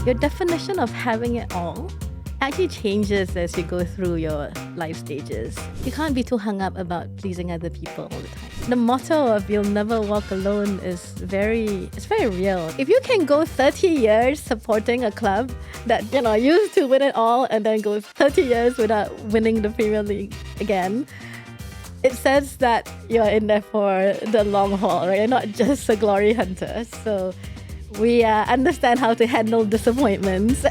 Your definition of having it all actually changes as you go through your life stages. You can't be too hung up about pleasing other people all the time. The motto of "you'll never walk alone" is very real. If you can go 30 years supporting a club that used to win it all and then goes 30 years without winning the Premier League again, it says that you're in there for the long haul, right? You're not just a glory hunter. So we understand how to handle disappointments.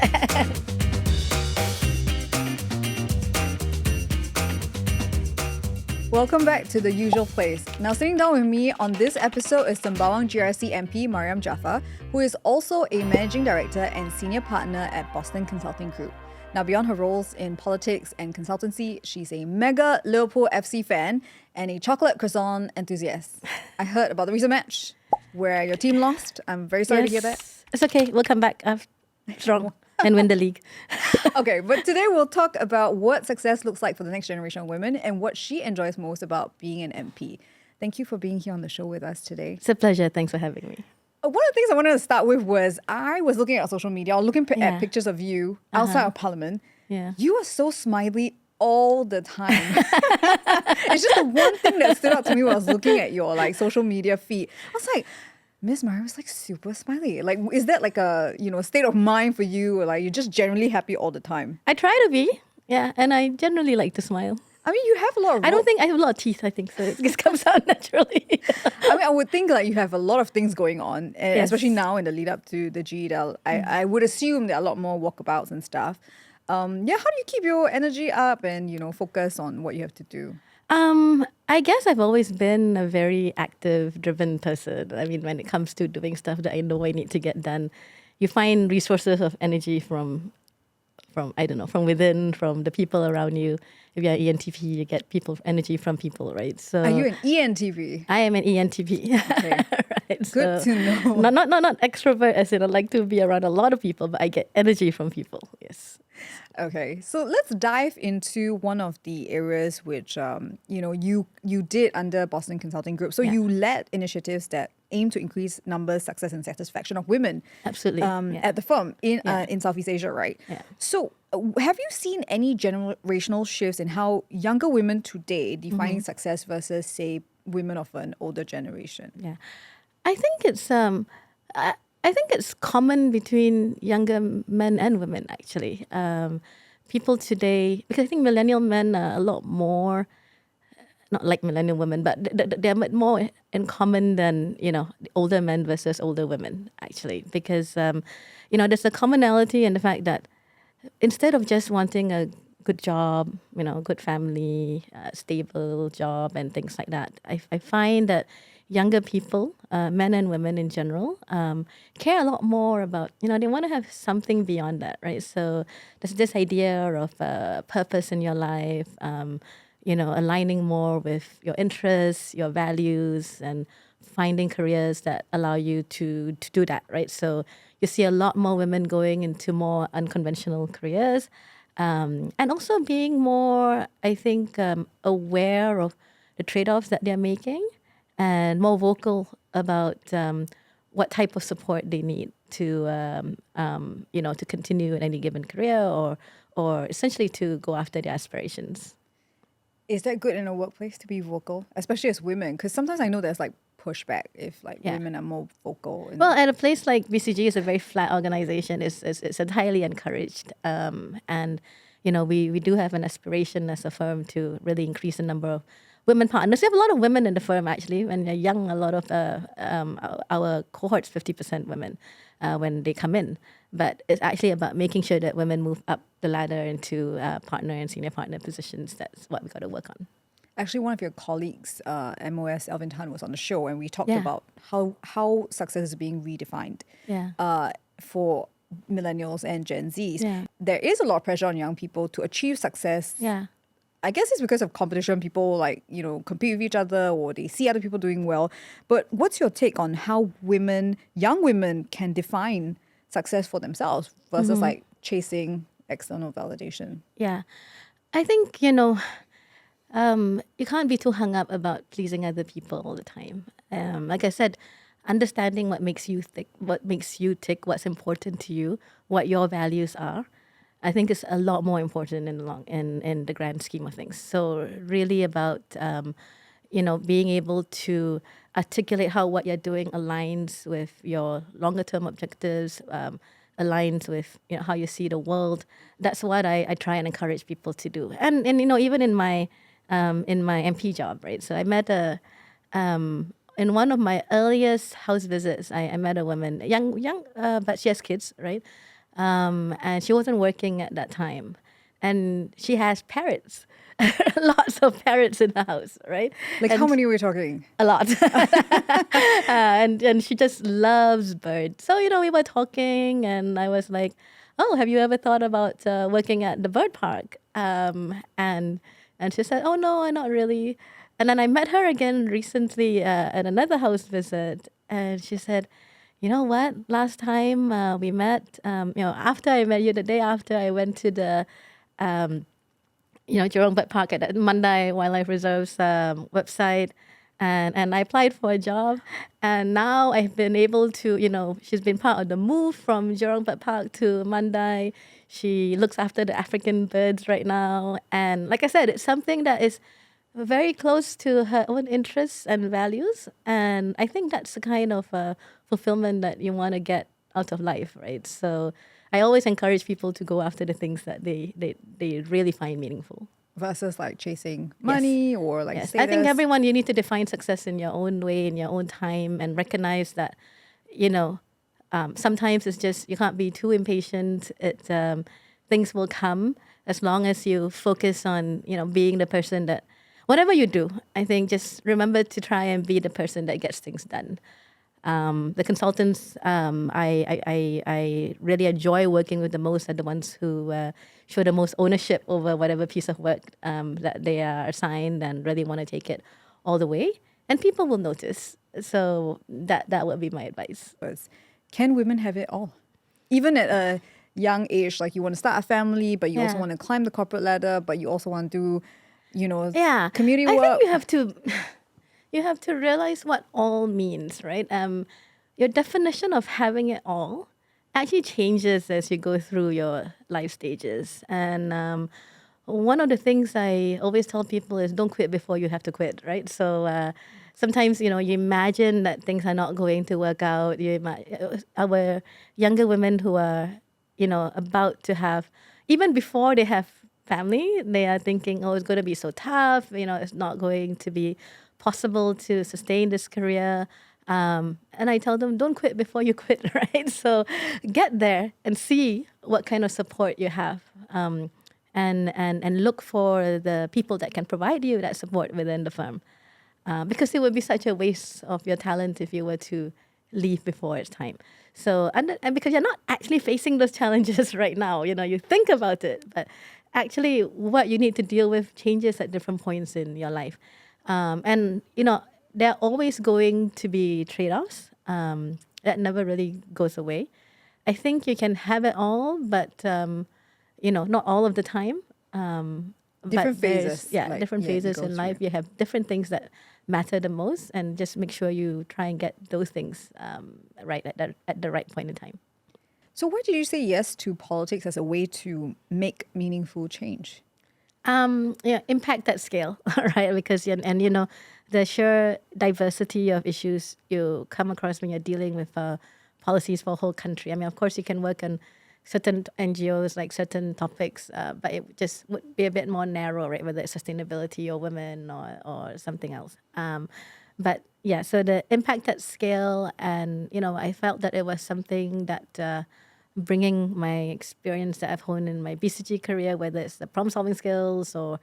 Welcome back to The Usual Place. Now sitting down with me on this episode is Sembawang GRC MP Mariam Jaafar, who is also a Managing Director and Senior Partner at Boston Consulting Group. Now beyond her roles in politics and consultancy, she's a mega Liverpool FC fan and a chocolate croissant enthusiast. I heard about the recent match where your team lost. I'm very sorry to hear that. It's okay. We'll come back strong and win the league. Okay, but today we'll talk about what success looks like for the next generation of women and what she enjoys most about being an MP. Thank you for being here on the show with us today. It's a pleasure. Thanks for having me. One of the things I wanted to start with was I was looking at social media, looking at pictures of you outside of Parliament. Yeah. You are so smiley all the time. It's just the one thing that stood out to me when I was looking at your social media feed. I was like, Ms Mariam is super smiley. Is that a state of mind for you, or you're just generally happy all the time? I try to be, and I generally like to smile. I mean, you have a lot of... I don't think I have a lot of teeth, I think, so it just comes out naturally. I mean, I would think you have a lot of things going on, and especially now in the lead up to the GEDL. I would assume there are a lot more walkabouts and stuff. How do you keep your energy up and, focus on what you have to do? I guess I've always been a very active, driven person. I mean, when it comes to doing stuff that I know I need to get done, you find resources of energy from within, from the people around you. If you're ENTP, you get energy from people, right? So are you an ENTP? I am an ENTP. Okay. Right? Good to know. Not extrovert as in I like to be around a lot of people, but I get energy from people. Yes. Okay, so let's dive into one of the areas which you did under Boston Consulting Group. So you led initiatives that aim to increase numbers, success, and satisfaction of women. Absolutely. At the firm in Southeast Asia, right? Yeah. So have you seen any generational shifts in how younger women today define success versus, say, women of an older generation? Yeah, I think it's common between younger men and women, actually. People today, because I think millennial men are a lot more, not like millennial women, but they're more in common than, the older men versus older women, actually. Because, there's a commonality in the fact that instead of just wanting a good job, good family, stable job and things like that, I find that younger people, men and women in general, care a lot more about, they want to have something beyond that, right? So there's this idea of purpose in your life, aligning more with your interests, your values, and finding careers that allow you to do that, right? So you see a lot more women going into more unconventional careers, and also being more, I think, aware of the trade-offs that they're making, and more vocal about what type of support they need to to continue in any given career or essentially to go after their aspirations. Is that good in a workplace to be vocal, especially as women? Because sometimes I know there's pushback if women are more vocal. Well, at a place like BCG, is a very flat organization. It's entirely encouraged, and we do have an aspiration as a firm to really increase the number of women partners. We have a lot of women in the firm, actually. When they're young, a lot of our cohort's 50% women when they come in. But it's actually about making sure that women move up the ladder into partner and senior partner positions. That's what we got to work on. Actually, one of your colleagues, MOS Alvin Tan, was on the show, and we talked about how success is being redefined for millennials and Gen Zs. Yeah. There is a lot of pressure on young people to achieve success. Yeah. I guess it's because of competition. People compete with each other, or they see other people doing well. But what's your take on how young women can define success for themselves versus chasing external validation? Yeah. I think, you can't be too hung up about pleasing other people all the time. Like I said, understanding what makes you tick, what's important to you, what your values are, I think is a lot more important in the grand scheme of things. So really about being able to articulate how what you're doing aligns with your longer term objectives, aligns with how you see the world. That's what I try and encourage people to do. And even in my MP job, right? So I met in one of my earliest house visits, I met a woman, young, but she has kids, right? And she wasn't working at that time, and she has parrots, lots of parrots in the house, right? Like, and how many are we talking? A lot. And she just loves birds. So we were talking, and I was like, "Oh, have you ever thought about working at the bird park?" And she said, "Oh no, not really." And then I met her again recently at another house visit, and she said, "You know what? Last time we met, after I met you, the day after I went to the, Jurong Bird Park at the Mandai Wildlife Reserve's website, and I applied for a job, and now I've been able to, she's been part of the move from Jurong Bird Park to Mandai. She looks after the African birds right now, and like I said, it's something that is very close to her own interests and values. And I think that's the kind of fulfillment that you want to get out of life, right? So I always encourage people to go after the things that they really find meaningful. Versus like chasing money or like Yes, status. I think everyone, you need to define success in your own way, in your own time, and recognize that, sometimes it's just, you can't be too impatient. Things will come as long as you focus on, being the person that, whatever you do, I think just remember to try and be the person that gets things done. The consultants, I really enjoy working with the most are the ones who show the most ownership over whatever piece of work that they are assigned and really want to take it all the way. And people will notice. So that would be my advice. Can women have it all? Even at a young age, like you want to start a family, but you also want to climb the corporate ladder, but you also want to do, community work. I think you have to realize what all means, right? Your definition of having it all actually changes as you go through your life stages. And one of the things I always tell people is don't quit before you have to quit, right? So sometimes, you imagine that things are not going to work out. Our younger women who are, about to have, even before they have family, they are thinking, oh, it's going to be so tough. It's not going to be possible to sustain this career. And I tell them, don't quit before you quit, right? So get there and see what kind of support you have. And look for the people that can provide you that support within the firm. Because it would be such a waste of your talent if you were to leave before it's time. So, and because you're not actually facing those challenges right now, you think about it, but actually what you need to deal with changes at different points in your life. And there are always going to be trade-offs. That never really goes away. I think you can have it all, but not all of the time. Different phases. Different phases in life. You have different things that matter the most, and just make sure you try and get those things right at the right point in time. So why did you say yes to politics as a way to make meaningful change? Impact at scale, right? Because the sheer diversity of issues you come across when you're dealing with policies for a whole country. I mean, of course, you can work on certain NGOs, like certain topics, but it just would be a bit more narrow, right? Whether it's sustainability or women or something else. But yeah, so the impact at scale, and I felt that it was something that bringing my experience that I've honed in my BCG career, whether it's the problem-solving skills or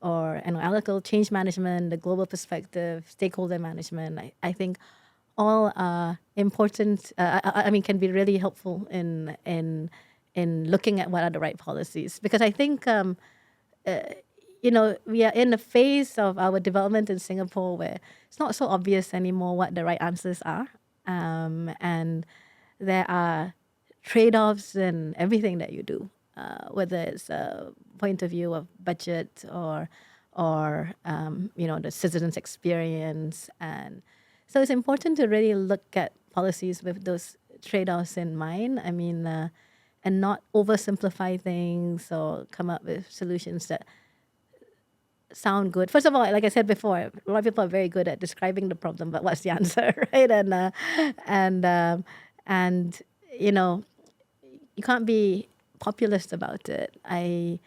analytical change management, the global perspective, stakeholder management, I think all are important. Can be really helpful in looking at what are the right policies. Because I think we are in a phase of our development in Singapore where it's not so obvious anymore what the right answers are, and there are trade-offs in everything that you do, whether it's a point of view of budget or the citizens' experience. And So it's important to really look at policies with those trade-offs in mind. I mean, and not oversimplify things or come up with solutions that sound good. First of all, like I said before, a lot of people are very good at describing the problem, but what's the answer, right? And you know, you can't be populist about it. Some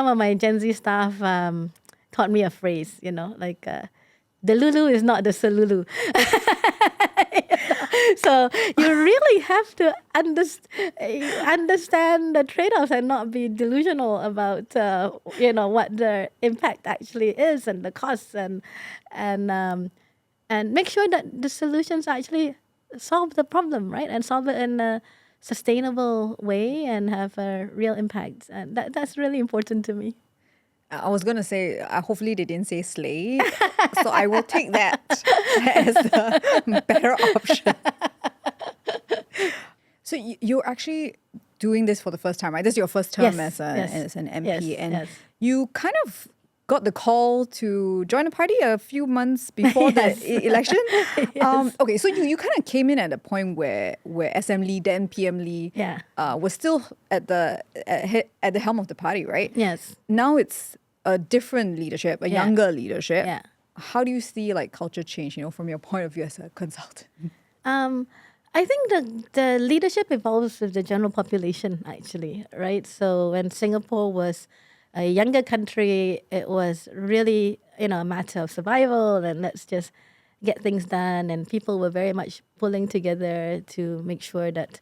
of my Gen Z staff taught me a phrase, like the Lulu is not the Salulu. So you really have to understand the trade-offs and not be delusional about what the impact actually is and the costs and make sure that the solutions actually solve the problem, right? And solve it in a sustainable way and have a real impact. And that's really important to me. I was going to say, hopefully they didn't say slay. So I will take that as the better option. So you're actually doing this for the first time, right? This is your first term as an MP. You kind of got the call to join a party a few months before the election. Okay, so you kind of came in at a point where SM Lee, then PM Lee, was still at the helm of the party, right? Yes. Now it's a different leadership, a younger leadership. Yeah. How do you see culture change, from your point of view as a consultant? I think the leadership evolves with the general population, actually, right? So when Singapore was a younger country, it was really, a matter of survival and let's just get things done. And people were very much pulling together to make sure that,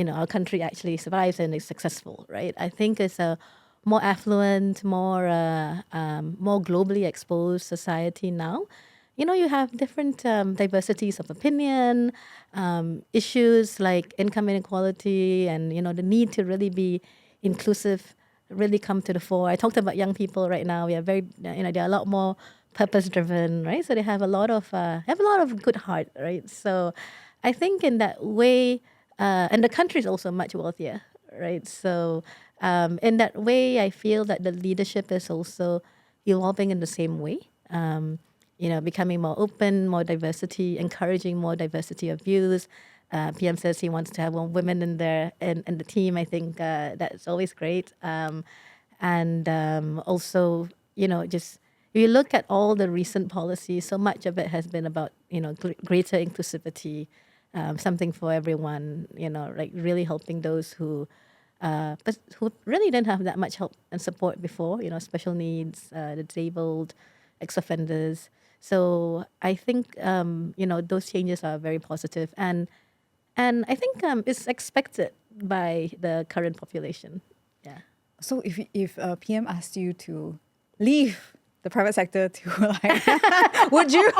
our country actually survives and is successful, right? I think it's a more affluent, more globally exposed society now. You have different diversities of opinion, issues like income inequality and, the need to really be inclusive really come to the fore. I talked about young people right now. We are very, they're a lot more purpose-driven, right? So they have a lot of good heart, right? So I think in that way, and the country is also much wealthier, right? So in that way, I feel that the leadership is also evolving in the same way. Becoming more open, more diversity, encouraging more diversity of views. PM says he wants to have more women in the team. I think that's always great. Also, just if you look at all the recent policies, so much of it has been about, greater inclusivity, something for everyone, like really helping those who really didn't have that much help and support before, special needs, the disabled, ex-offenders. So I think, those changes are very positive. And I think it's expected by the current population. Yeah. So if PM asked you to leave the private sector to would you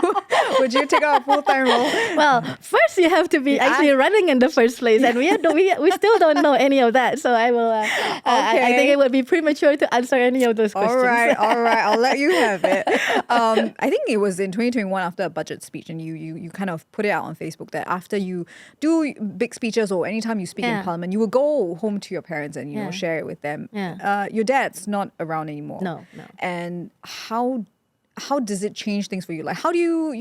take up a full-time role? Well, first you have to be actually running in the first place, and we still don't know any of that. So I will. I think it would be premature to answer any of those questions. All right, I'll let you have it. I think it was in 2021 after a budget speech, and you kind of put it out on Facebook that after you do big speeches or anytime you speak in Parliament, you will go home to your parents and share it with them. Yeah. Your dad's not around anymore. No. And how does it change things for you? Like, how do you,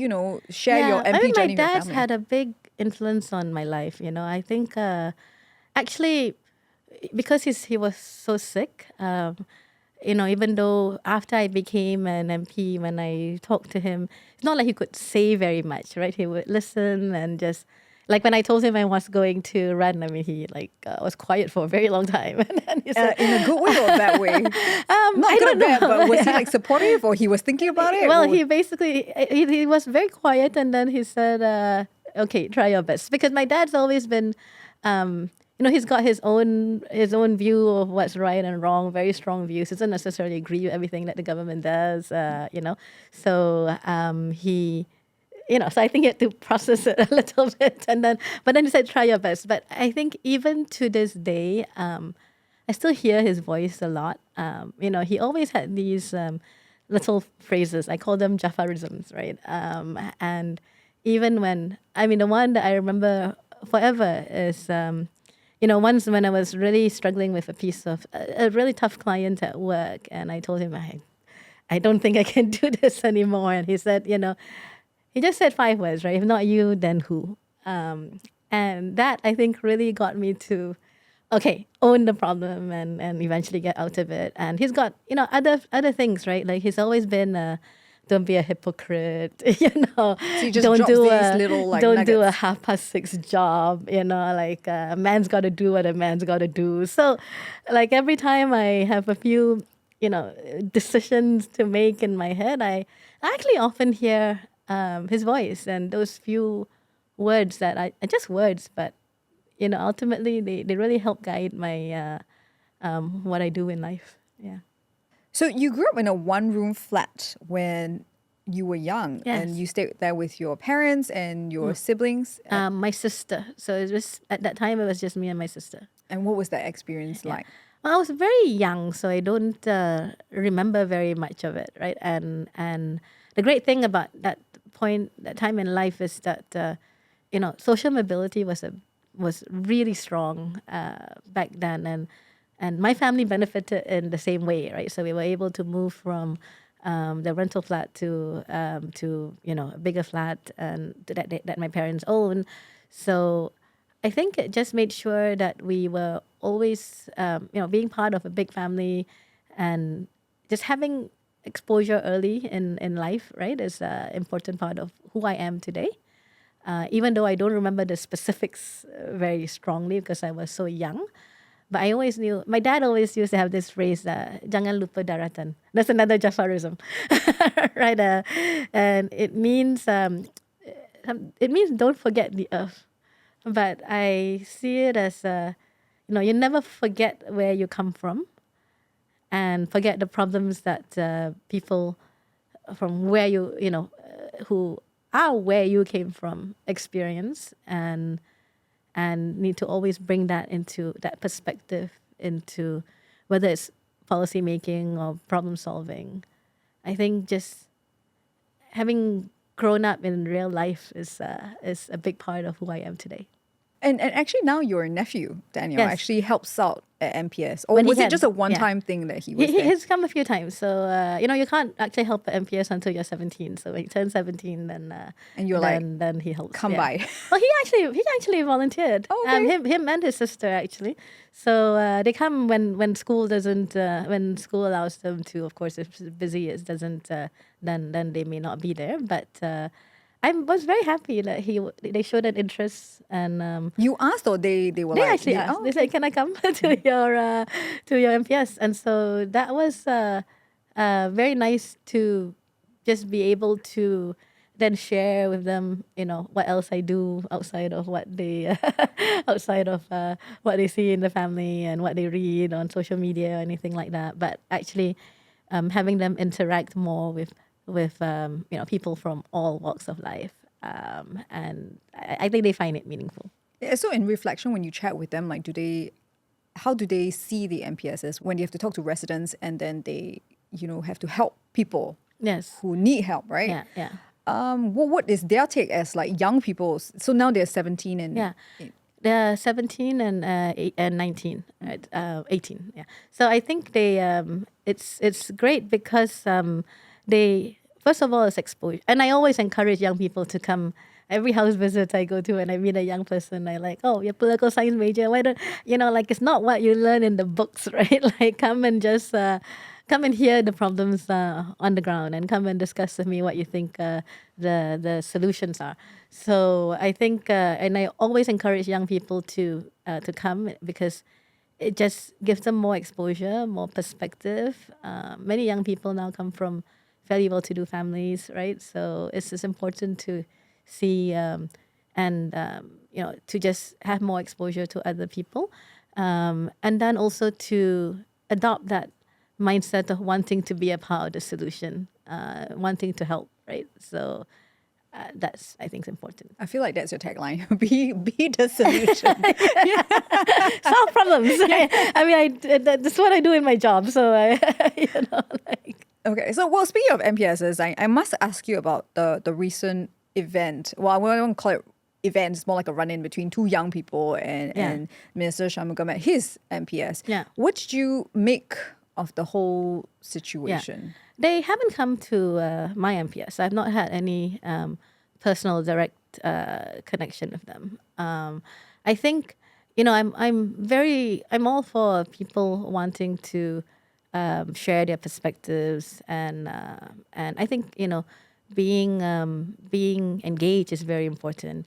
share your MP journey with your family? My dad's had a big influence on my life, I think, actually, because he was so sick, even though after I became an MP, when I talked to him, it's not like he could say very much, right? He would listen and just... Like when I told him I was going to run, he was quiet for a very long time. And then he said, in a good way or a bad way? Not good or bad, but was he supportive or he was thinking about it? Well, he basically, he was very quiet and then he said, okay, try your best. Because my dad's always been, he's got his own view of what's right and wrong, very strong views. He doesn't necessarily agree with everything that the government does, So he... so I think you had to process it a little bit. But then he said, try your best. But I think even to this day, I still hear his voice a lot. He always had these little phrases. I call them Jaafarisms, right? And even when, the one that I remember forever is, once when I was really struggling with a really tough client at work, and I told him, I don't think I can do this anymore. And he said, he just said 5 words, right? If not you, then who? And that I think really got me to, okay, own the problem and eventually get out of it. And he's got, other things, right? Like he's always been don't be a hypocrite, So he just don't drops do these little like don't do a nuggets. 6:30 job, like a man's got to do what a man's got to do. So like every time I have a few, decisions to make in my head, I actually often hear his voice and those few words that I just words, but ultimately they really help guide my what I do in life. Yeah. So you grew up in a one-room flat when you were young, Yes. and you stayed there with your parents and your siblings. My sister. So it was at that time it was just me and my sister. And what was that experience like? Well, I was very young, so I don't remember very much of it, right? And the great thing about that time in life is that social mobility was really strong back then, and my family benefited in the same way, right? So we were able to move from the rental flat to a bigger flat and that my parents own. So I think it just made sure that we were always, being part of a big family and just having exposure early in life, right, is an important part of who I am today. Even though I don't remember the specifics very strongly because I was so young. But I always knew, my dad always used to have this phrase, jangan lupa daratan. That's another Jaafarism, right? And it means don't forget the earth. But I see it as, you never forget where you come from and forget the problems that people from where who are where you came from experience and need to always bring that into that perspective into whether it's policy making or problem solving. I think just having grown up in real life is a big part of who I am today. And actually now your nephew, Daniel, Yes. actually helps out at MPS. Or When he was it can, just a one-time thing that he was He there? has come a few times. So, you can't actually help at MPS until you're 17. So when you turn 17, then And you're like, then he helps. come by. Well, he actually volunteered. Oh, okay. Him and his sister actually. So they come when school doesn't when school allows them to. Of course, if it's busy, it doesn't. Then they may not be there. But I was very happy that they showed an interest and. You asked, or they were They like... actually asked. Oh, They said, "Can I come to your MPS?" And so that was very nice to just be able to then share with them, what else I do outside of what they what they see in the family and what they read on social media or anything like that. But actually, having them interact more with people from all walks of life, and I think they find it meaningful. yeah, so in reflection, when you chat with them, like, how do they see the MPSs when they have to talk to residents and then they, have to help people Yes. who need help, right? Yeah. Yeah. What is their take as like young people? So now they're 17 and... Yeah. They're 17 and 19, right? 18. Yeah. So I think they it's great because they, first of all, it's exposure, and I always encourage young people to come. Every house visit I go to and I meet a young person, I like, oh, you're political science major. Why don't it's not what you learn in the books, right? Like come and just come and hear the problems on the ground and come and discuss with me what you think the solutions are. So I think, and I always encourage young people to come because it just gives them more exposure, more perspective. Many young people now come from fairly well-to-do families, right? So it's just important to see and to just have more exposure to other people, and then also to adopt that mindset of wanting to be a part of the solution, wanting to help, right? So that's, I think, is important. I feel like that's your tagline. be the solution. Solve problems. I mean, that's what I do in my job. So Okay, so well, speaking of MPSs, I must ask you about the recent event. Well, I don't call it event. It's more like a run-in between two young people and Minister Shanmugam at his MPS. Yeah. What did you make of the whole situation? They haven't come to my MPS. I've not had any personal, direct connection with them. I think, I'm all for people wanting to share their perspectives, and I think being engaged is very important.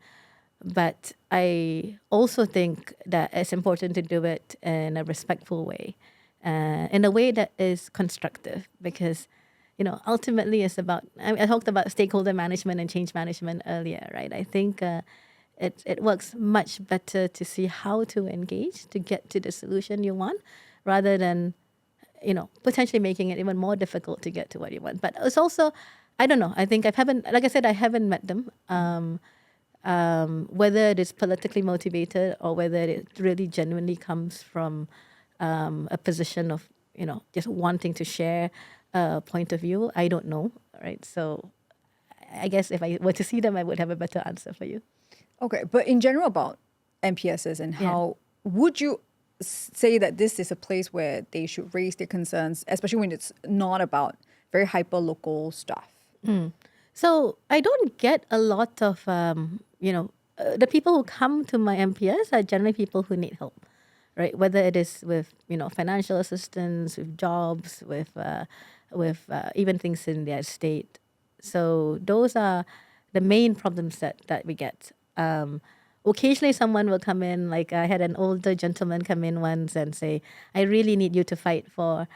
But I also think that it's important to do it in a respectful way, in a way that is constructive, because ultimately it's about. I talked about stakeholder management and change management earlier, right? I think it works much better to see how to engage to get to the solution you want, rather than potentially making it even more difficult to get to what you want. But it's also, I don't know. I think like I said, I haven't met them. Whether it is politically motivated or whether it really genuinely comes from a position of just wanting to share a point of view, I don't know, right? So I guess if I were to see them, I would have a better answer for you. Okay, but in general about MPSs and how would you say that this is a place where they should raise their concerns, especially when it's not about very hyper local stuff? So I don't get a lot of, the people who come to my MPS are generally people who need help, right? Whether it is with, financial assistance, with jobs, with even things in their estate. So those are the main problems that we get. Occasionally someone will come in, like I had an older gentleman come in once and say, I really need you to fight for,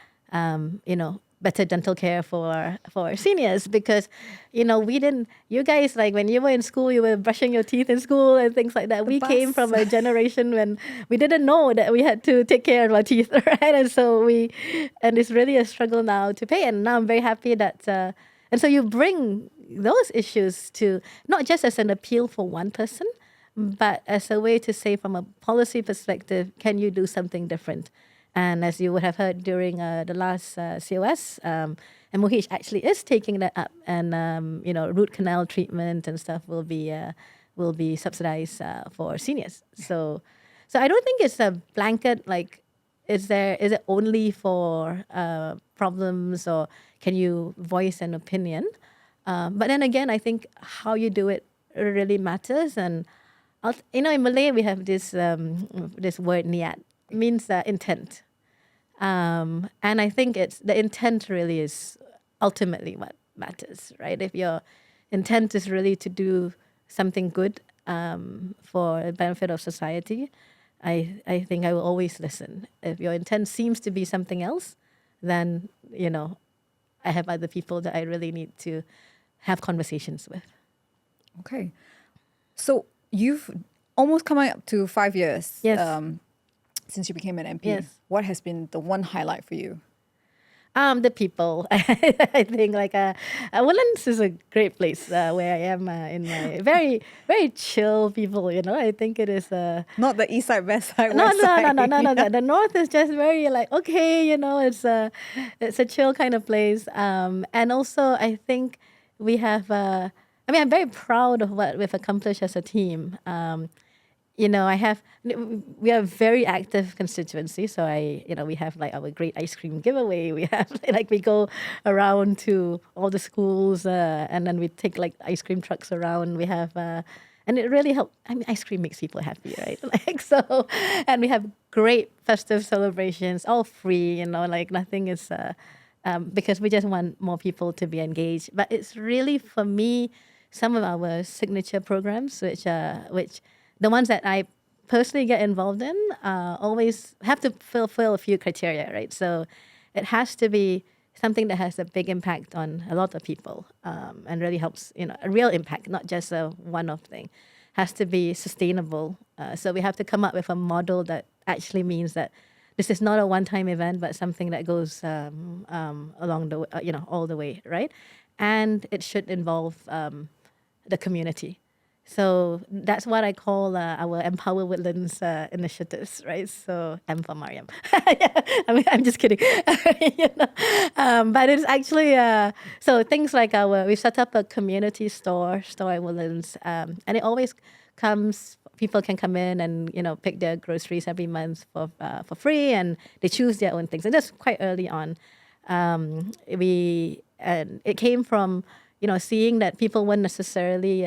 better dental care for seniors, because you guys, like when you were in school, you were brushing your teeth in school and things like that. We came from a generation when we didn't know that we had to take care of our teeth, right? And it's really a struggle now to pay. And now I'm very happy that and so you bring those issues to not just as an appeal for one person, but as a way to say, from a policy perspective, can you do something different? And as you would have heard during the last COS, MOH actually is taking that up, and root canal treatment and stuff will be subsidized for seniors. So I don't think it's a blanket, like is it only for problems, or can you voice an opinion? But then again, I think how you do it really matters. And in Malay we have this word niat, means intent. And I think the intent really is ultimately what matters, right? If your intent is really to do something good for the benefit of society, I think I will always listen. If your intent seems to be something else, then, I have other people that I really need to have conversations with. Okay. So you've almost coming up to 5 years since you became an MP. Yes. What has been the one highlight for you? The people. I think Woodlands is a great place where I am in my very, very chill people, I think it is... Not the east side, west side, No. west side. The north is just very okay, it's a chill kind of place. And also I think we have, I'm very proud of what we've accomplished as a team. We are a very active constituency. So we have our great ice cream giveaway. We have we go around to all the schools and then we take ice cream trucks around. We have, and it really helps. Ice cream makes people happy, right? And we have great festive celebrations, all free, nothing is, because we just want more people to be engaged. But it's really, for me, some of our signature programs, which the ones that I personally get involved in always have to fulfill a few criteria, right? So it has to be something that has a big impact on a lot of people and really helps, a real impact, not just a one-off thing. Has to be sustainable. So we have to come up with a model that actually means that this is not a one-time event, but something that goes along the way, all the way, right? And it should involve the community. So that's what I call our Empower Woodlands initiatives, right? So M for Mariam. I'm just kidding. But it's actually, so things like we set up a community store at Woodlands, and it always people can come in and, pick their groceries every month for free, and they choose their own things. And that's quite early on. And it came from, seeing that people weren't necessarily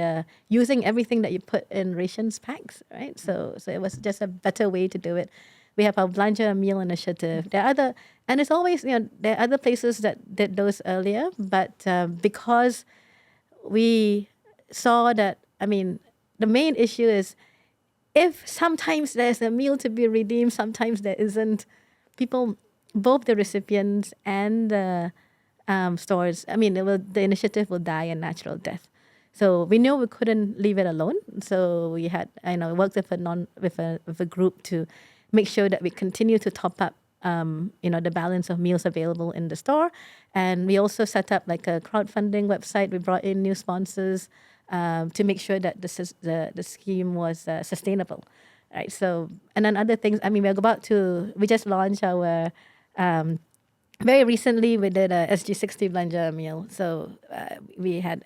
using everything that you put in rations packs, right? So it was just a better way to do it. We have our Belanja Meal Initiative. There are other, and it's always, there are other places that did those earlier, but because we saw that, the main issue is if sometimes there's a meal to be redeemed, sometimes there isn't, people, both the recipients and the stores, the initiative will die a natural death. So we knew we couldn't leave it alone. So we had, worked with a group to make sure that we continue to top up, the balance of meals available in the store. And we also set up like a crowdfunding website. We brought in new sponsors to make sure that the scheme was sustainable, right? So, and then other things, we just launched our, very recently we did a SG60 Belanja meal. So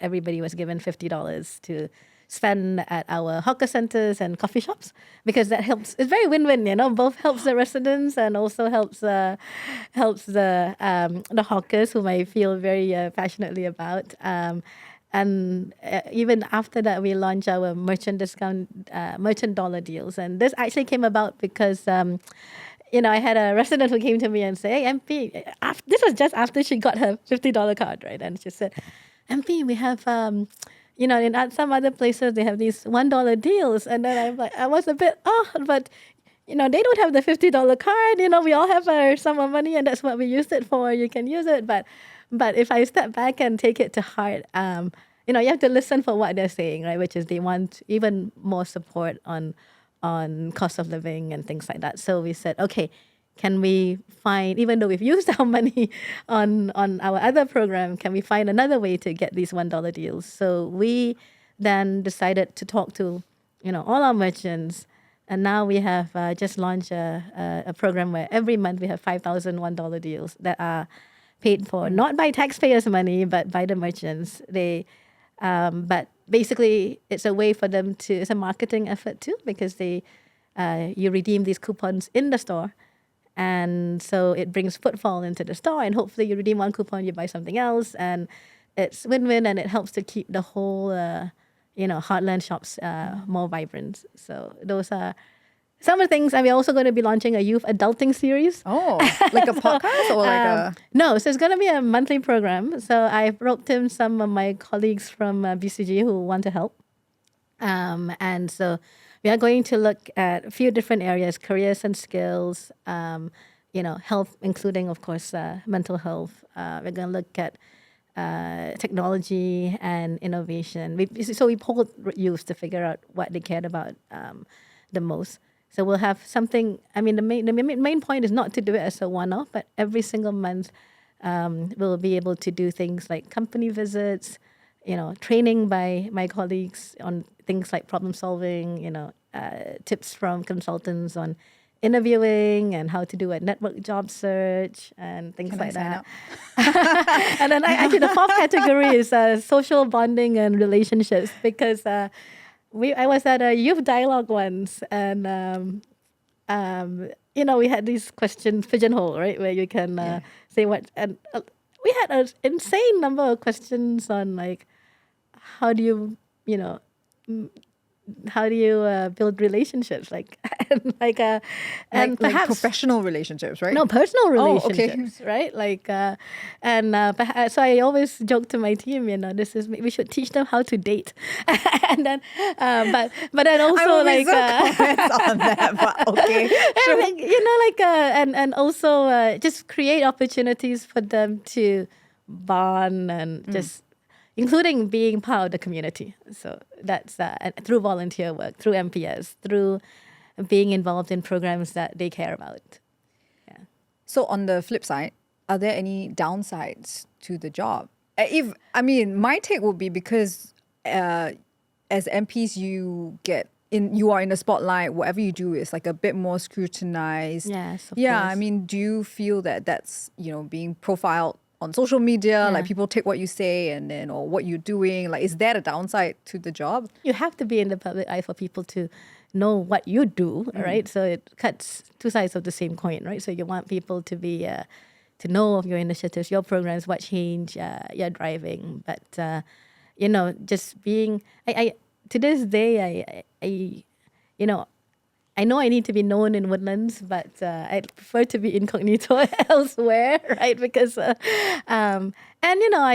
everybody was given $50 to spend at our hawker centers and coffee shops, because that helps. It's very win-win, both helps the residents and also helps the hawkers, whom I feel very passionately about. And even after that, we launched our merchant dollar deals. And this actually came about because, I had a resident who came to me and said, "Hey, MP," this was just after she got her $50 card, right? And she said, "MP, we have, in some other places, they have these $1 deals." And then I was a bit, but, they don't have the $50 card. We all have our sum of money and that's what we used it for. You can use it. But if I step back and take it to heart, you have to listen for what they're saying, right? Which is they want even more support on cost of living and things like that. So we said, okay, can we find, even though we've used our money on our other program, can we find another way to get these $1 deals? So we then decided to talk to, all our merchants. And now we have just launched a program where every month we have 5,000 $1 deals that are paid for, not by taxpayers' money, but by the merchants. But basically, it's a way for them to, it's a marketing effort too, because you redeem these coupons in the store. And so it brings footfall into the store, and hopefully you redeem one coupon, you buy something else, and it's win-win, and it helps to keep the whole, heartland shops more vibrant. So those are some of the things. And we're also going to be launching a youth adulting series. Oh, like a podcast or like a... No, so it's going to be a monthly program. So I've roped in some of my colleagues from BCG who want to help. And so we are going to look at a few different areas, careers and skills, health, including, of course, mental health. We're going to look at technology and innovation. We polled youth to figure out what they cared about the most. So we'll have something. The main point is not to do it as a one-off, but every single month we'll be able to do things like company visits, training by my colleagues on things like problem solving, tips from consultants on interviewing and how to do a network job search and things like that. And then actually the fourth category is social bonding and relationships, because I was at a youth dialogue once, and we had these questions pigeonhole, right, where you can say what, and we had an insane number of questions on like how do you build relationships, and perhaps professional relationships, right? No, personal Oh, relationships, okay. right? So I always joke to my team, we should teach them how to date, and then, but then also comments on that, but okay, sure. And also just create opportunities for them to bond and just. Including being part of the community. So that's through volunteer work, through MPS, through being involved in programs that they care about. Yeah. So on the flip side, are there any downsides to the job? My take would be because as MPs, you are in the spotlight. Whatever you do is like a bit more scrutinized. Yes, of course. Do you feel that that's being profiled on social media, like people take what you say and then, or what you're doing, like, is that a downside to the job? You have to be in the public eye for people to know what you do, right? So it cuts two sides of the same coin, right? So you want people to be to know of your initiatives, your programs, what change you're driving. But just being, I to this day, I I know I need to be known in Woodlands, but I prefer to be incognito elsewhere, right? Because, I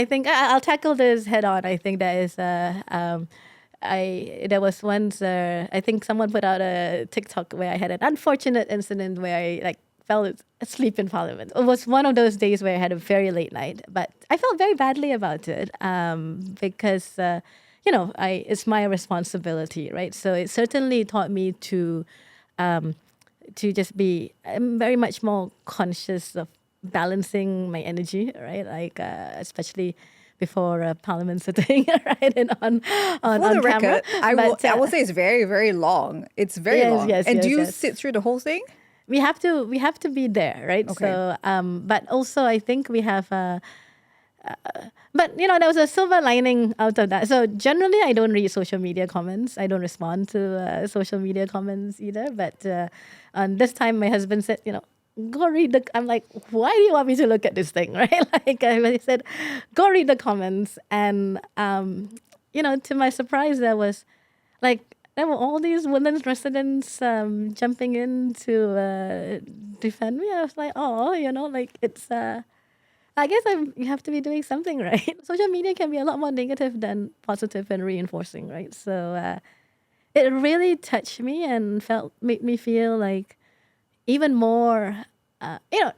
think I'll tackle this head on. I think there is, there was once, I think someone put out a TikTok where I had an unfortunate incident where I fell asleep in Parliament. It was one of those days where I had a very late night, but I felt very badly about it because, it's my responsibility, right? So it certainly taught me to just be very much more conscious of balancing my energy, right? Especially before Parliament sitting, right? And on For the camera. record, I will say it's very, very long. It's very long. And do you sit through the whole thing? We have to be there, right? Okay. So, but also I think we have but there was a silver lining out of that. So generally, I don't read social media comments. I don't respond to social media comments either. But on this time, my husband said, go read the. I'm like, why do you want me to look at this thing, right? He said, go read the comments, and to my surprise, there were all these women's residents jumping in to defend me. I was like, it's. I guess you have to be doing something, right? Social media can be a lot more negative than positive and reinforcing, right? So it really touched me and made me feel like even more,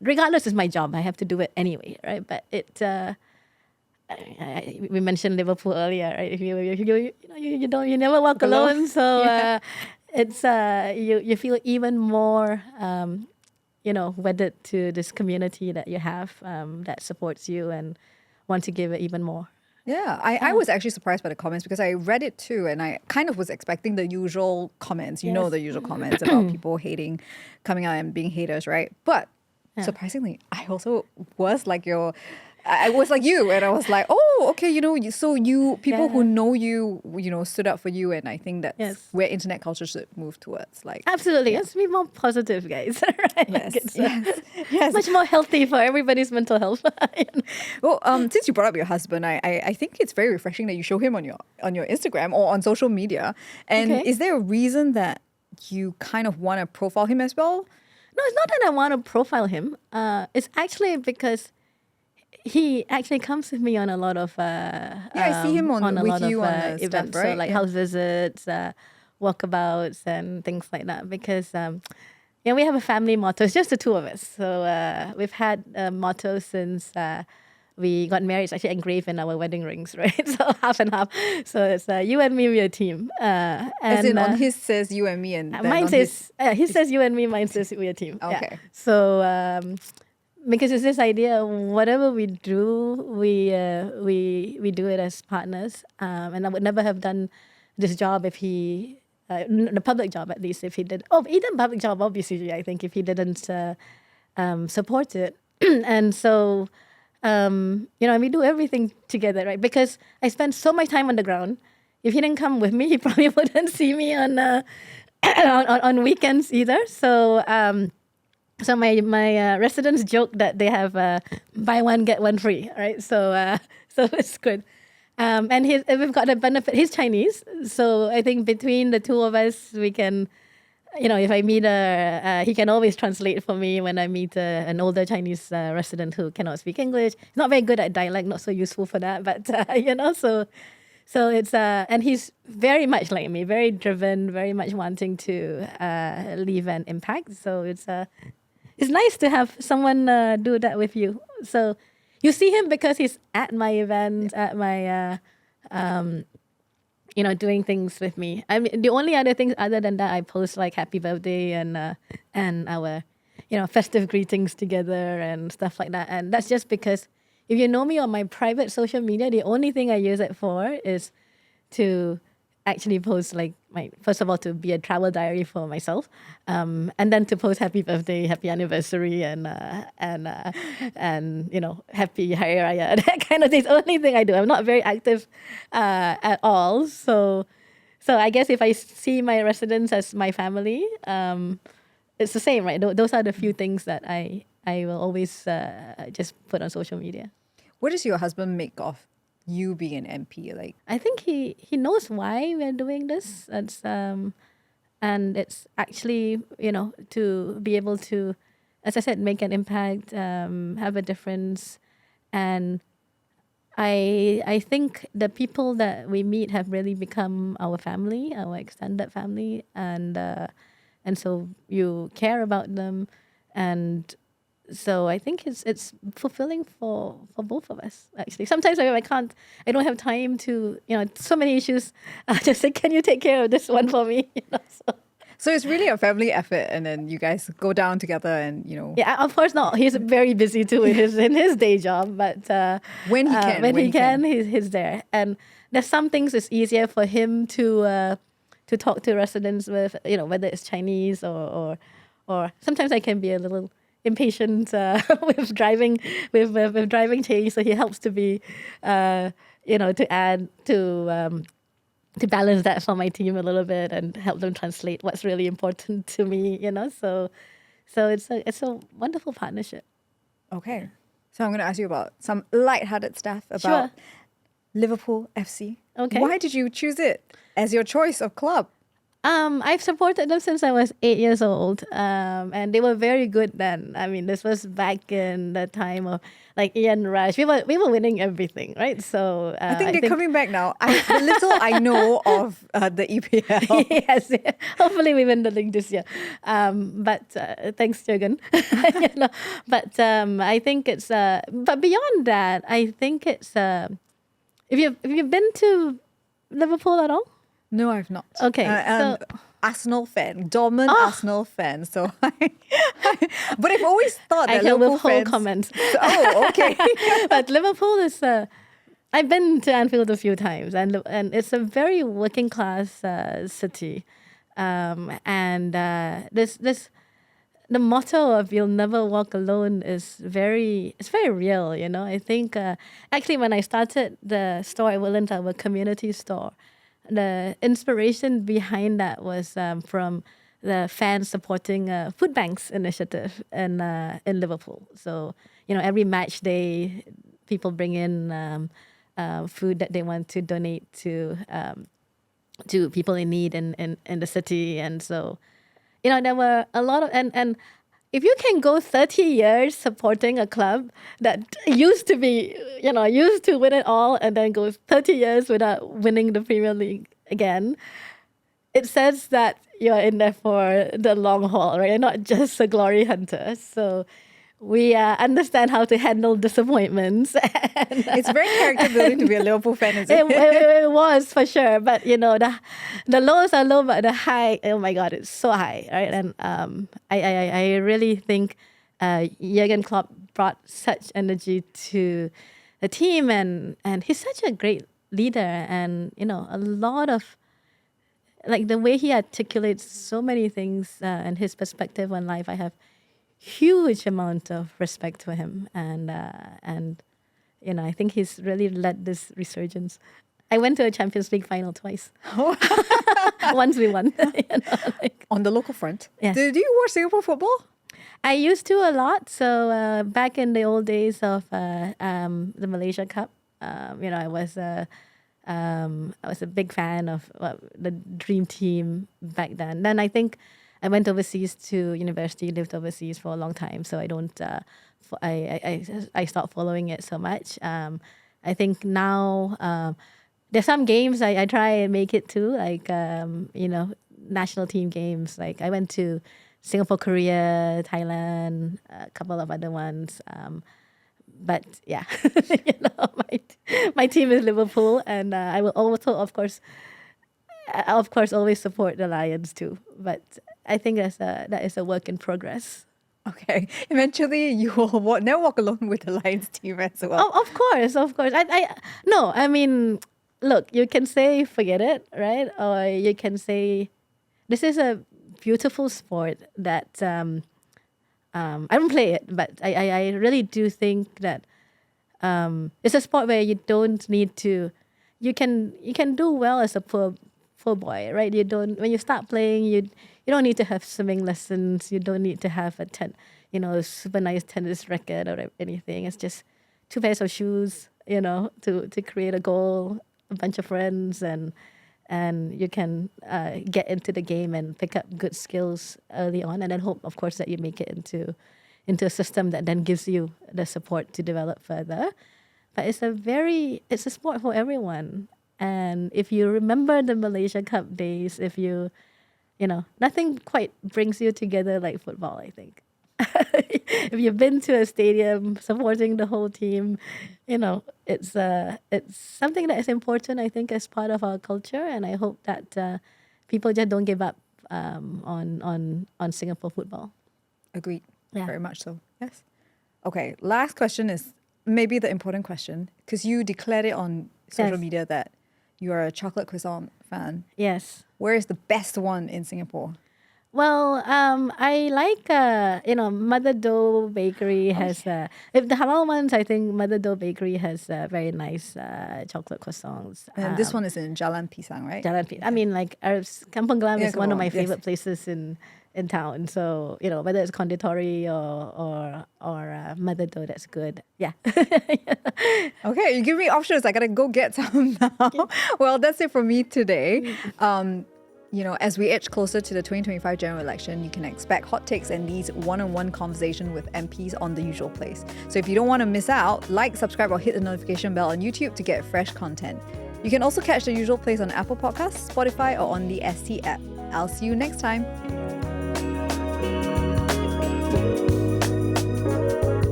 regardless, it's my job. I have to do it anyway, right? But we mentioned Liverpool earlier, right? If you never walk alone. So it's you feel even more. Wedded to this community that you have that supports you and want to give it even more. Yeah, I was actually surprised by the comments because I read it too, and I kind of was expecting the usual comments, the usual comments about people coming out and being haters, right? But surprisingly, I also was like I was like you, and I was like, oh, okay, people who know you, stood up for you, and I think that's where internet culture should move towards. Absolutely, let's be more positive, guys. Right? Yes. Much more healthy for everybody's mental health. Well, since you brought up your husband, I think it's very refreshing that you show him on your Instagram or on social media. And is there a reason that you kind of want to profile him as well? No, it's not that I want to profile him. It's actually because he actually comes with me on a lot of I see him on a lot of events, stuff, right? So house visits, walkabouts, and things like that. Because we have a family motto. It's just the two of us. So we've had a motto since we got married. It's actually engraved in our wedding rings, right? So half and half. So it's you and me, we're a team. As in on his says you and me, and mine says his says you and me, mine says we're a team. Okay. Yeah. So. Because it's this idea, whatever we do, we do it as partners. And I would never have done this job if he, the public job at least, if he did. Oh, even public job, obviously, I think if he didn't support it. And so, we do everything together, right? Because I spend so much time on the ground. If he didn't come with me, he probably wouldn't see me on on weekends either. So. So my residents joke that they have buy one get one free, right? So it's good. And we've got a benefit. He's Chinese, so I think between the two of us, we can, if I meet he can always translate for me when I meet an older Chinese resident who cannot speak English. He's not very good at dialect, not so useful for that, but So it's and he's very much like me, very driven, very much wanting to leave an impact. So it's nice to have someone do that with you. So you see him because he's at my event, at my, doing things with me. I mean, the only other things other than that, I post happy birthday and our, festive greetings together and stuff like that. And that's just because if you know me on my private social media, the only thing I use it for is to actually post first of all, to be a travel diary for myself, and then to post happy birthday, happy anniversary, and happy Hari Raya, that kind of thing. It's the only thing I do. I'm not very active at all. So I guess if I see my residents as my family, it's the same, right? Those are the few things that I I will always just put on social media. What does your husband make of you being an MP? Like, I think he knows why we're doing this. And it's actually, to be able to, as I said, make an impact, have a difference. And I think the people that we meet have really become our family, our extended family, and so you care about them, and so I think it's fulfilling for both of us. Actually, sometimes I don't have time to, so many issues. I just say, can you take care of this one for me? so it's really a family effort, and then you guys go down together, and Yeah, of course not. He's very busy too in his day job, but when he can, he's there. And there's some things it's easier for him to talk to residents with, whether it's Chinese or sometimes I can be a little impatient with driving with driving change. So he helps to be, to add to balance that for my team a little bit and help them translate what's really important to me, So it's a wonderful partnership. Okay. So I'm going to ask you about some lighthearted stuff about Liverpool FC. Okay. Why did you choose it as your choice of club? I've supported them since I was 8 years old, and they were very good then. I mean, this was back in the time of like Ian Rush. We were winning everything, right? So I think they're coming back now. The little I know of the EPL. Yes, hopefully we win the league this year. But thanks, Jürgen. But I think it's. But beyond that, I think it's. If you've been to Liverpool at all? No, I've not. Okay, so Arsenal fan, dormant Arsenal fan. So, but I've always thought that I can Liverpool withhold fans. comments. Oh, okay. But Liverpool is. I've been to Anfield a few times, and it's a very working class city, and this the motto of "You'll never walk alone" is very real. I think actually when I started the store at Woodlands, our community store, the inspiration behind that was from the fans supporting food banks initiative in Liverpool. So every match day, people bring in food that they want to donate to people in need in the city, and so there were a lot of and if you can go 30 years supporting a club that used to be, used to win it all and then goes 30 years without winning the Premier League again, it says that you're in there for the long haul, right? You're not just a glory hunter. So we understand how to handle disappointments. It's very character building to be a Liverpool fan, isn't it? It was for sure, but the lows are low, but the high, oh my God, it's so high, right? And I really think Jurgen Klopp brought such energy to the team, and he's such a great leader, and a lot of like the way he articulates so many things and his perspective on life. I have huge amount of respect for him, and I think he's really led this resurgence. I went to a Champions League final twice. Once we won. On the local front. Yes. Did you watch Singapore football? I used to a lot. So back in the old days of the Malaysia Cup, I was a big fan of the Dream Team back then. Then I think I went overseas to university, lived overseas for a long time, so I don't. I stopped following it so much. I think now there's some games I try and make it to, like national team games. Like I went to Singapore, Korea, Thailand, a couple of other ones. But yeah, my team is Liverpool, and I will also, of course, always support the Lions too. But I think that is a work in progress. Okay. Eventually, you will never walk alone with the Lions team as well. Oh, of course. I mean, look, you can say forget it, right? Or you can say this is a beautiful sport that I don't play it, but I really do think that it's a sport where you don't need to. You can do well as a poor boy, right? When you start playing, you don't need to have swimming lessons. You don't need to have super nice tennis racket or anything. It's just 2 pairs of shoes, to create a goal, a bunch of friends, and you can get into the game and pick up good skills early on, and then hope, of course, that you make it into a system that then gives you the support to develop further. But it's a sport for everyone. And if you remember the Malaysia Cup days, if nothing quite brings you together like football, I think. If you've been to a stadium supporting the whole team, it's something that is important, I think, as part of our culture. And I hope that people just don't give up on Singapore football. Agreed. Yeah. Very much so. Yes. Okay. Last question is maybe the important question, because you declared it on social media that you are a chocolate croissant fan. Yes. Where is the best one in Singapore? Well, I like, Mother Dough Bakery has, if the halal ones, I think Mother Dough Bakery has very nice chocolate croissants. And this one is in Jalan Pisang, right? Jalan Pisang. I mean, like, Kampung Glam is one of my yes. favorite places in town. So, whether it's konditori or Mother Dough, that's good. Yeah. Okay, you give me options. I gotta go get some now. Well, that's it for me today. As we edge closer to the 2025 general election, you can expect hot takes and these one-on-one conversation with MPs on The Usual Place. So if you don't want to miss out, like, subscribe, or hit the notification bell on YouTube to get fresh content. You can also catch The Usual Place on Apple Podcasts, Spotify, or on the ST app. I'll see you next time.